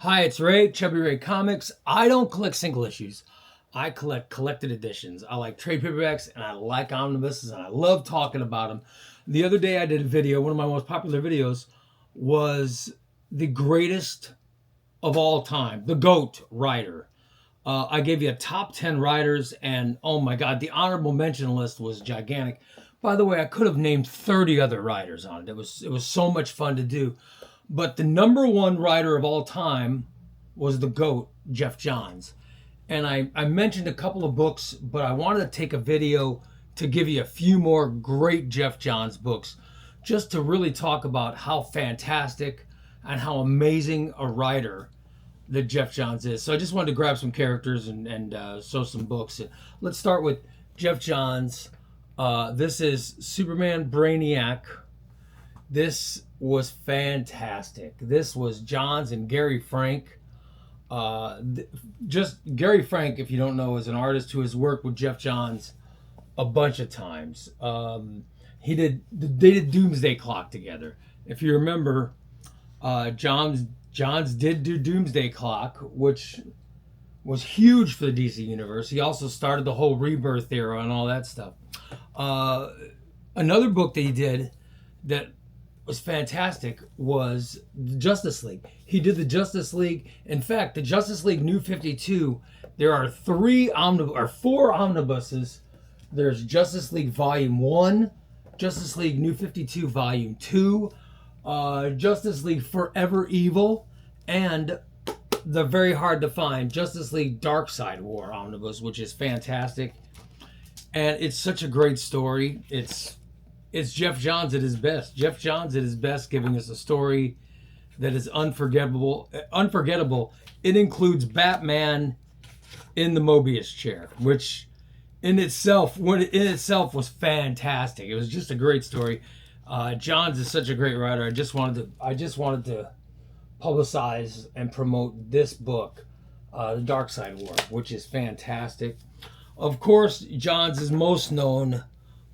Hi, it's Ray, Chubby Ray Comics. I don't collect single issues. I collect collected editions. I like trade paperbacks and I like omnibuses and I love talking about them. The other day I did a video, one of my most popular videos was the greatest of all time, the GOAT writer. I gave you a top 10 writers and oh my God, the honorable mention list was gigantic. By the way, I could have named 30 other writers on it. It was so much fun to do. But the number one writer of all time was the GOAT, Geoff Johns. And I mentioned a couple of books, but I wanted to take a video to give you a few more great Geoff Johns books, just to really talk about how fantastic and how amazing a writer that Geoff Johns is. So I just wanted to grab some characters and show some books. Let's start with Geoff Johns. This is Superman Brainiac. This was fantastic. This was Johns and Gary Frank. Just Gary Frank, if you don't know, is an artist who has worked with Geoff Johns a bunch of times. They did Doomsday Clock together. If you remember, Johns did do Doomsday Clock, which was huge for the DC universe. He also started the whole Rebirth era and all that stuff. Another book that he did that was fantastic was the Justice League. He did the Justice League. In fact, the Justice League New 52, there are four omnibuses. There's Justice League Volume 1, Justice League New 52 Volume 2, Justice League Forever Evil, and the very hard to find Justice League Dark Side War omnibus, which is fantastic. And it's such a great story. It's Geoff Johns at his best. Geoff Johns at his best, giving us a story that is unforgettable. It includes Batman in the Mobius chair, which in itself was fantastic. It was just a great story. Johns is such a great writer. I just wanted to publicize and promote this book, The Dark Side War, which is fantastic. Of course, Johns is most known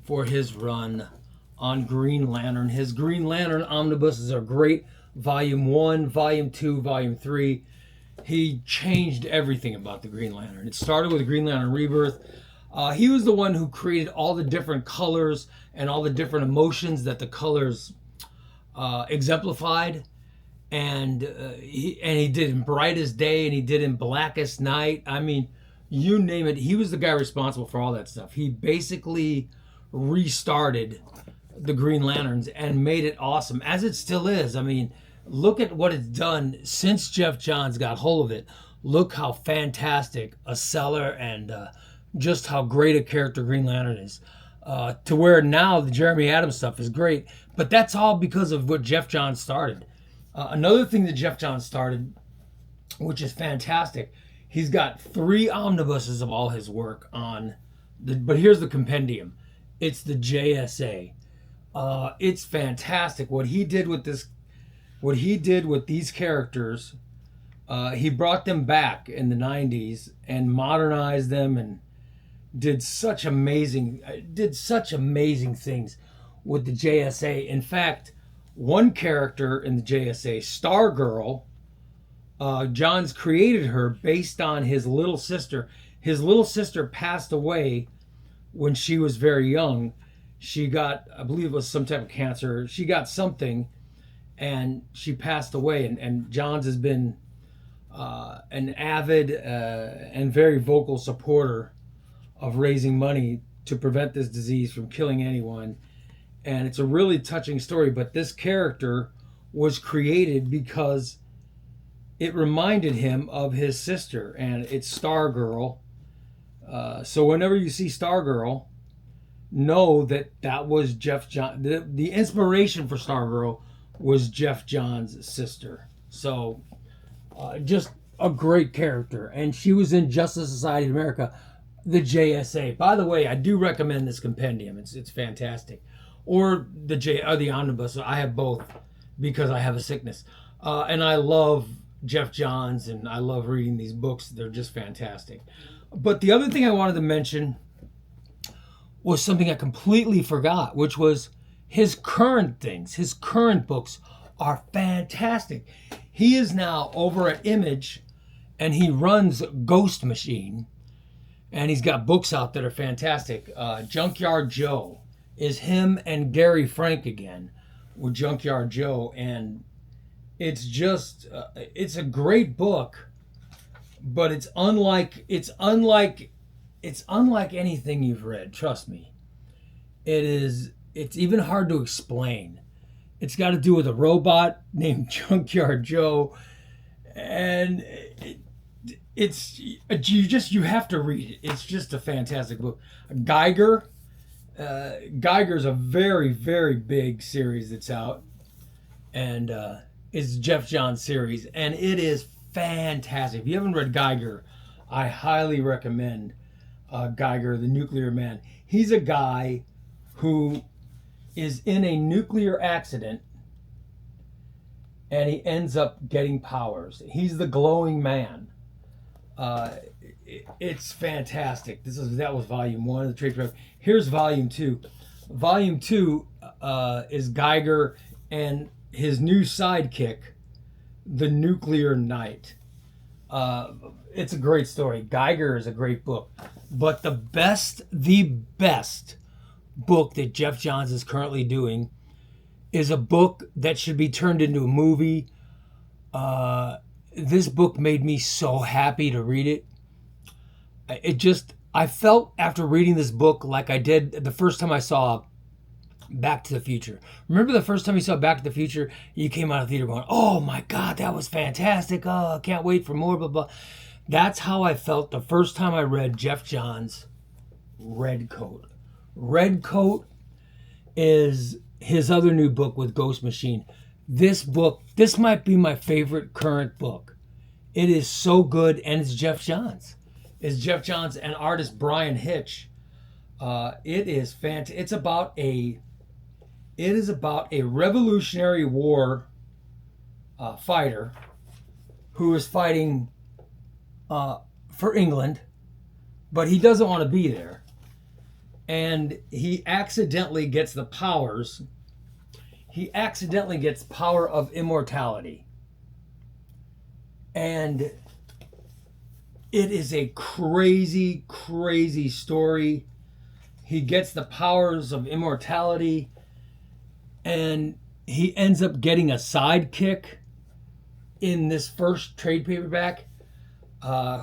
for his run on Green Lantern. His Green Lantern omnibuses are great. Volume 1, Volume 2, Volume 3. He changed everything about the Green Lantern. It started with Green Lantern Rebirth. He was the one who created all the different colors and all the different emotions that the colors exemplified. And he did in Brightest Day and he did in Blackest Night. I mean, you name it. He was the guy responsible for all that stuff. He basically restarted the Green Lanterns and made it awesome, as it still is. I mean, look at what it's done since Geoff Johns got hold of it. Look how fantastic a seller and just how great a character Green Lantern is. To where now the Jeremy Adams stuff is great, but that's all because of what Geoff Johns started. Another thing that Geoff Johns started, which is fantastic, he's got 3 omnibuses of all his work on but here's the compendium. It's the JSA. It's fantastic what he did with these characters. He brought them back in the 90s and modernized them and did such amazing things with the JSA. In fact, one character in the JSA, Stargirl, Johns created her based on his little sister. His little sister passed away when she was very young. She got, I believe it was some type of cancer. She got something and she passed away. And Johns has been an avid and very vocal supporter of raising money to prevent this disease from killing anyone. And it's a really touching story. But this character was created because it reminded him of his sister, and it's Stargirl. So whenever you see Stargirl, know that was Geoff Johns. The inspiration for Stargirl was Geoff Johns' sister. So just a great character. And she was in Justice Society of America, the JSA. By the way, I do recommend this compendium. It's fantastic. Or the omnibus. I have both because I have a sickness. And I love Geoff Johns and I love reading these books. They're just fantastic. But the other thing I wanted to mention was something I completely forgot, which was his current things. His current books are fantastic. He is now over at Image, and he runs Ghost Machine, and he's got books out that are fantastic. Junkyard Joe is him and Gary Frank again with Junkyard Joe, and it's just it's a great book, but it's unlike anything you've read. Trust me. It's even hard to explain. It's got to do with a robot named Junkyard Joe, and you have to read it. It's just a fantastic book. Geiger's a very, very big series that's out, and it's Geoff Johns series, and it is fantastic. If you haven't read Geiger, I highly recommend Geiger, the Nuclear Man. He's a guy who is in a nuclear accident, and he ends up getting powers. He's the glowing man. It's fantastic. That was volume 1 of the trade paperback. Here's volume 2. Volume 2 is Geiger and his new sidekick, the Nuclear Knight. It's a great story. Geiger is a great book, but the best book that Geoff Johns is currently doing is a book that should be turned into a movie. This book made me so happy to read it. I felt after reading this book like I did the first time I saw Back to the Future. Remember the first time you saw Back to the Future? You came out of the theater going, "Oh my God, that was fantastic. Oh, I can't wait for more, blah, blah." That's how I felt the first time I read Geoff Johns' Red Coat. Red Coat is his other new book with Ghost Machine. This might be my favorite current book. It is so good, and it's Geoff Johns. It's Geoff Johns and artist Brian Hitch. It is fantastic. It is about a Revolutionary War fighter who is fighting for England, but he doesn't want to be there. And he accidentally gets the powers. He accidentally gets power of immortality. And it is a crazy, crazy story. He gets the powers of immortality, and he ends up getting a sidekick in this first trade paperback,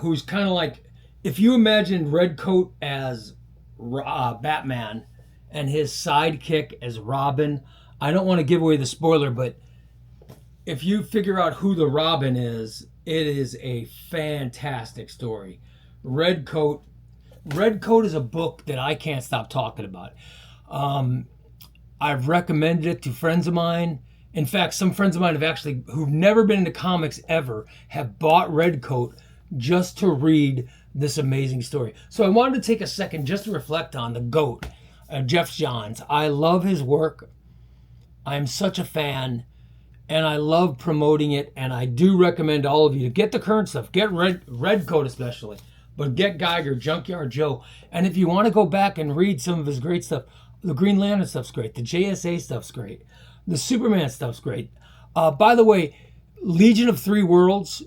who's kind of like, if you imagine Red Coat as Batman and his sidekick as Robin. I don't want to give away the spoiler, but if you figure out who the Robin is, it is a fantastic story. Red Coat is a book that I can't stop talking about. I've recommended it to friends of mine. In fact, some friends of mine who've never been into comics ever, have bought Red Coat just to read this amazing story. So I wanted to take a second just to reflect on the GOAT, Geoff Johns. I love his work. I'm such a fan, and I love promoting it, and I do recommend all of you to get the current stuff. Get Red Coat especially, but get Geiger, Junkyard Joe. And if you want to go back and read some of his great stuff, the Green Lantern stuff's great. The JSA stuff's great. The Superman stuff's great. By the way, Legion of Three Worlds,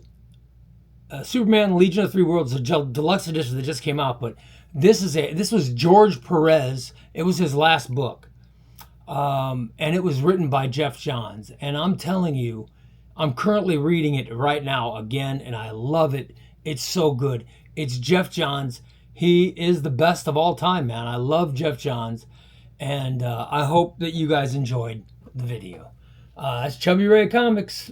Superman Legion of Three Worlds, a deluxe edition that just came out, but this was George Perez. It was his last book. And it was written by Geoff Johns. And I'm telling you, I'm currently reading it right now again, and I love it. It's so good. It's Geoff Johns. He is the best of all time, man. I love Geoff Johns. And I hope that you guys enjoyed the video. That's Chubby Ray Comics.